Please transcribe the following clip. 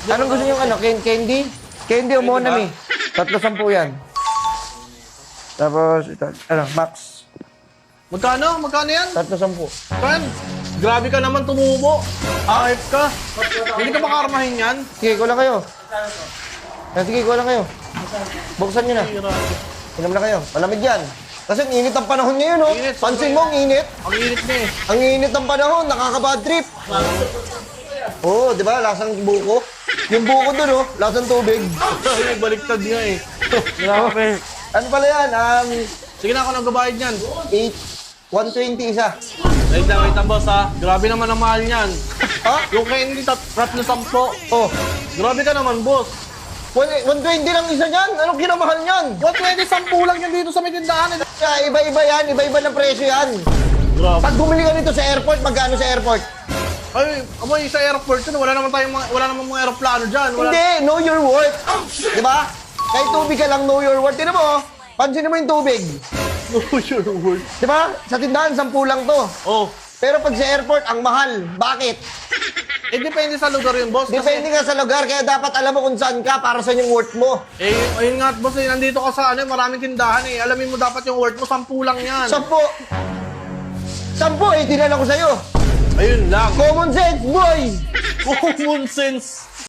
Anong gusto niyo ano? Candy? Candy o Monami? 310 yan. Tapos, ito, ano, Max. Magkano? Magkano yan? 310. Kan, grabe ka naman tumubo. Hype ka. Hindi ka makarmahin yan. Sige, kulang kayo. Sige, kulang kayo. Buksan nyo na. Inom na kayo. Malamig yan. Kasi ang init ang panahon ngayon, no? Init, Pansin mo, ang init. Ang init na eh. Ang init ang panahon, nakaka-bad trip. Oo, di ba? Lasang buko. Yung buko dun, oh, lasang tubig. Ay, baliktad nga eh. Grabe. Ano pala yan? Sige na ako nagbabayad niyan. 120 isa. Wait lang boss ha. Grabe naman ang mahal niyan. Ha? Yung candy rat na 10. Oh, Grabe ka naman boss. 120 lang isa niyan. Anong kinamahal niyan? 120, 10 lang yan dito sa may tindahan. Kaya iba-iba yan. Iba-iba ng presyo yan. Grabe. Pag bumili ka nito sa airport, magkano sa airport? Ay, amoy sa airport yun. Wala naman mga aeroplano dyan. Wala. Hindi, know your worth. Di ba? Kahit tubig ka lang, know your worth. Tinan mo, pansinin mo yung tubig. No, your word. Di ba? Sa tindahan, 10 lang to. Oh. Pero pag sa airport, ang mahal. Bakit? Eh, depende sa lugar yun, boss. Depende nga sa lugar, kaya dapat alam mo kung saan ka para sa yung worth mo. Eh, ayun nga, boss, eh, nandito ka sa maraming tindahan eh. Alamin mo dapat yung worth mo, 10 lang yan. 10. 10 eh, tinala ko sa'yo. Ayun lang. Common sense, boy! Common sense.